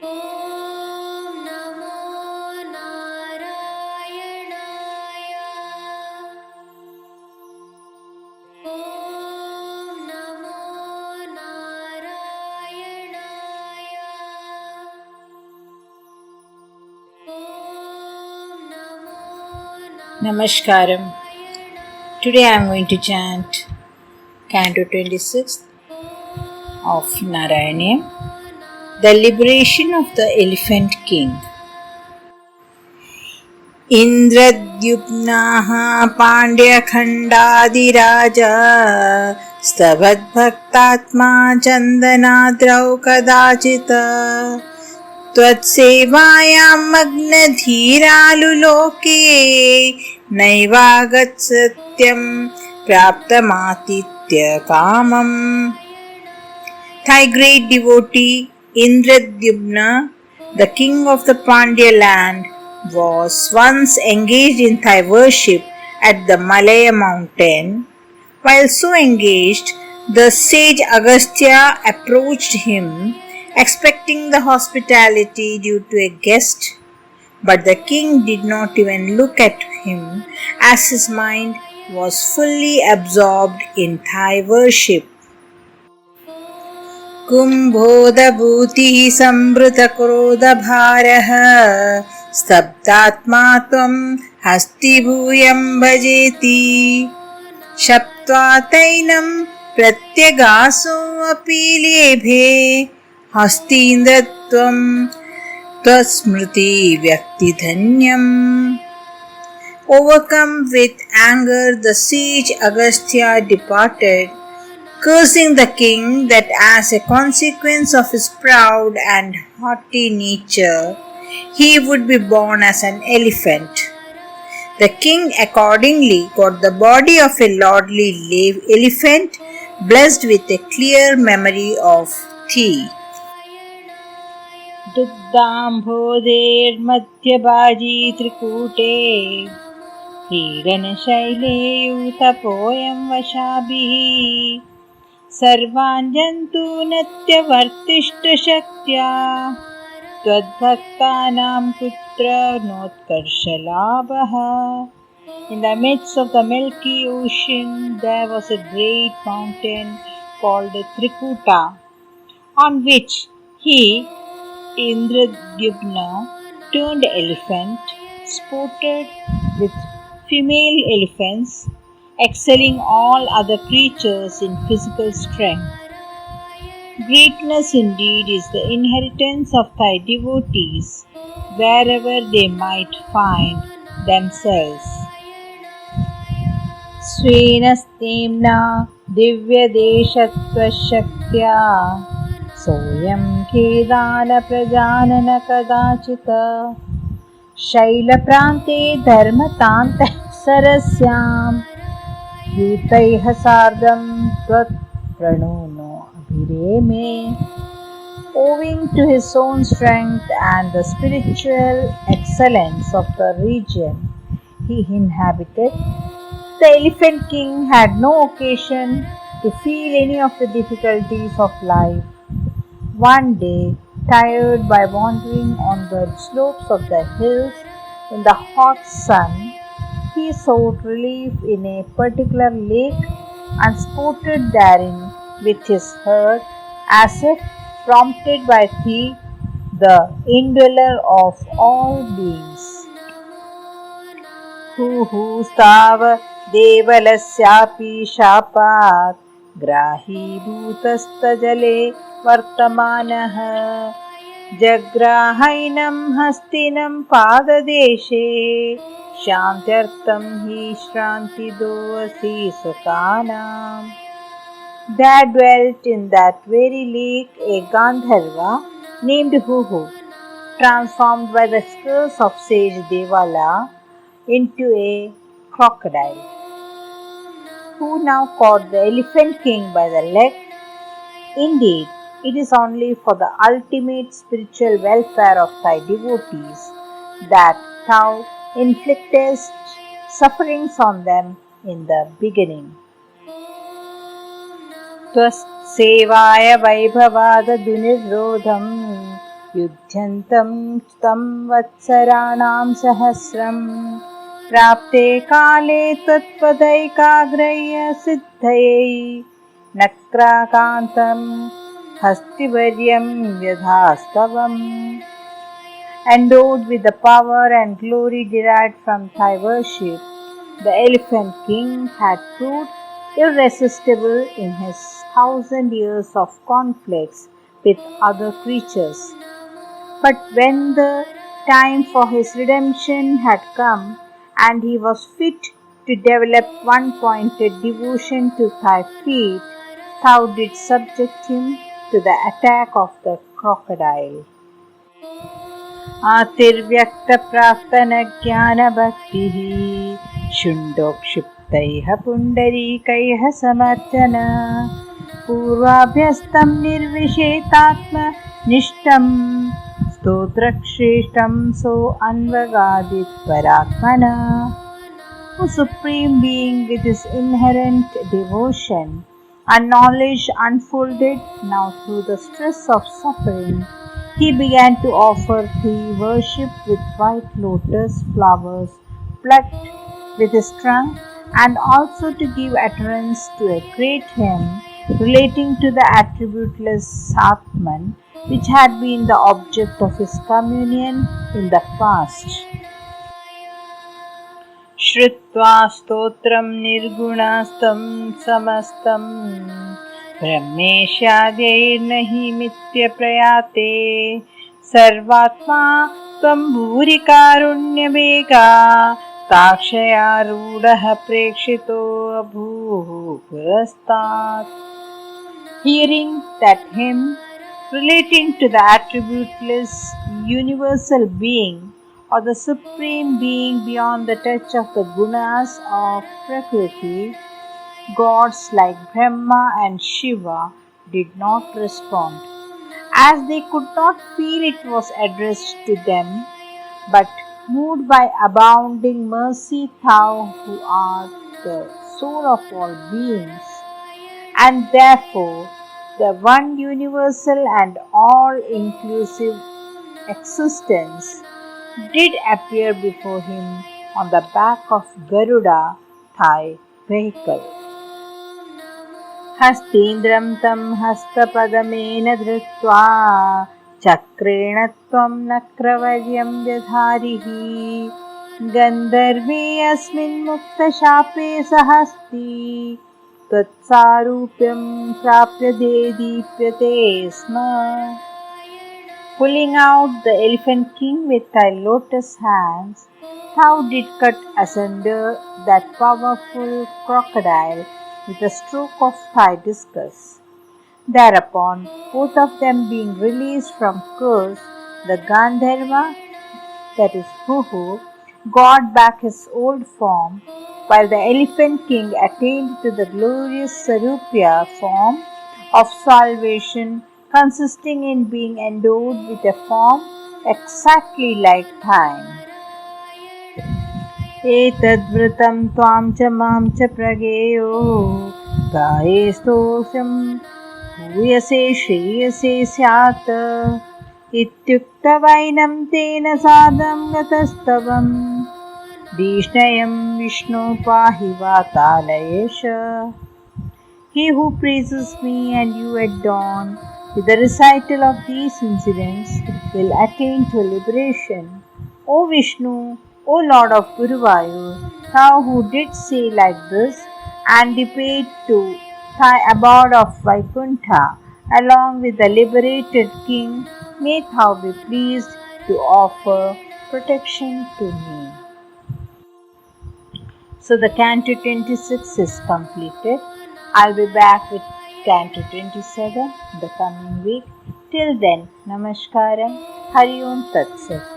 ॐ नमो नारायणाय। ॐ नमो नारायणाय। ॐ नमो Namaskaram. Today I am going to chant Canto 26 of Narayaniam, The Liberation of the Elephant King. Indradyumnaः पाण्ड्यखण्डादिराजा स्तभद्भक्तात्मा चन्दनाद्रौ कदाचित् त्वत्सेवायां मग्नधीरालुलोके नैवागत्सत्यं प्राप्तमातिथ्य कामम्. Thy great devotee Indradyumna, the king of the Pandya land, was once engaged in thy worship at the Malaya mountain. While so engaged, the sage Agastya approached him, expecting the hospitality due to a guest, but the king did not even look at him, as his mind was fully absorbed in thy worship. कुम्भोदभूतिः संवृतक्रोधभारः स्तब्धात्मा त्वं हस्तिभूयं भजेति शप्त्वा तैनं प्रत्यगासोऽपि लेभे हस्तीन्द्रत्वं त्वस्मृति व्यक्तिधन्यम्. Overcome with anger, the sage Agastya departed, cursing the king that as a consequence of his proud and haughty nature, he would be born as an elephant. The king accordingly got the body of a lordly elephant, blessed with a clear memory of thee. दुग्धाम्भोदेर्मध्यभाजी त्रिकूटे क्रीडनशैले यूतपोऽयं वशाभिः सर्वान् जन्तूनत्यवर्तिष्ठशक्त्या त्वद्भक्तानां पुत्र नोत्कर्षलाभः. In the midst of the milky ocean there was a great mountain called Trikuta, on which he, Indradyumna, turned elephant, sported with female elephants, excelling all other creatures in physical strength. Greatness indeed is the inheritance of thy devotees, wherever they might find themselves. स्वेनस्तेम्ना दिव्यदेशत्वशक्त्या सोऽयं खेदानप्रजानन कदाचित् शैलप्रान्ते धर्मतान्तःसरस्यां यूतैः सार्धं त्वत्प्रणोनो अभिरेमे. Owing to his own strength and the spiritual excellence of the region he inhabited, the Elephant King had no occasion to feel any of the difficulties of life. One day, tired by wandering on the slopes of the hills in the hot sun, he sought relief in a particular lake and sported therein with his herd, as if prompted by thee, the indweller of all beings. हुहुस्ताव देवलस्यापि शापात् ग्राहीभूतस्तजले वर्तमानः जग्राहैनं हस्तिनं पाददेशे शान्त्यर्थं हि श्रान्तिदोऽसि सुखानाम्. There dwelt in that very lake a Gandharva named Huhu, transformed by the curse of sage Devala into a crocodile, who now caught the Elephant King by the leg. Indeed, it is only for the ultimate spiritual welfare of thy devotees that thou inflictest sufferings on them in the beginning. त्वत्सेवाय वैभवाददुनिर्रोधं युध्यन्तं तं वत्सराणां सहस्रं प्राप्ते काले त्वत्पदैकाग्रह्य सिद्धयै नक्राकान्तं हस्तिवर्यं यथास्तवम्. Endowed with the power and glory derived from thy worship, the Elephant King had proved irresistible in his 1,000 years of conflicts with other creatures. But when the time for his redemption had come and he was fit to develop one-pointed devotion to thy feet, thou didst subject him to the attack of the crocodile. आतिर्व्यक्तप्राक्तनज्ञानभक्तिः शुण्डोक्षिप्तैः पुण्डरीकैः समर्चन पूर्वाभ्यस्तं निर्विशेषात्मनिष्ठं स्तोत्रश्रेष्ठं सोऽन्वगादित्परात्मना. O Supreme Being, with his inherent devotion and knowledge unfolded now through the stress of suffering, he began to offer thee worship with white lotus flowers plucked with his trunk, and also to give utterance to a great hymn relating to the attributeless Atman, which had been the object of his communion in the past. श्रुत्वा स्तोत्रं निर्गुणास्तं समस्तं ब्रह्मेशाद्यैर्नहि मिथ्य प्रयाते सर्वात्मा त्वं भूरिकारुण्यवेगा ताक्षयारूढः प्रेक्षितो अभूः पुरस्तात्. Hearing that hymn relating to the attributeless universal being or the Supreme Being beyond the touch of the gunas of Prakriti, gods like Brahma and Shiva did not respond, as they could not feel it was addressed to them, but moved by abounding mercy, thou who art the soul of all beings, and therefore the one universal and all-inclusive existence, did appear before him on the back of Garuda, thy vehicle. हस्तीन्द्रं तं हस्तपदमेन धृत्वा चक्रेण त्वं नक्रवर्यं व्यधारिः गन्धर्वे अस्मिन् मुक्तशापे सहस्ती त्वत्सारूप्यं प्राप्य देदीप्यते स्म. Pulling out the Elephant King with thy lotus hands, thou did cut asunder that powerful crocodile with a stroke of thy discus. Thereupon, both of them being released from curse, the Gandharva, that is Huhu, got back his old form, while the Elephant King attained to the glorious Sarupya form of salvation, consisting in being endowed with a form exactly like thine. एतद्वृतं त्वां च मां च प्रगेयो गायेस्तोषं भूयसे श्रेयसे स्यात् इत्युक्तवैनं तेन सादं गतस्तवं दीष्णयं विष्णो पाहि वातालयेश. He who praises me and you adorn with the recital of these incidents will attain to liberation. O Vishnu, O Lord of Guruvayur, thou who didst say like this and depart to thy abode of Vaikuntha along with the liberated king, may thou be pleased to offer protection to me. So the Canto 26 is completed. I'll be back with Canto 27 the coming week. Till then, Namaskaram, Hari Om Tat Sat.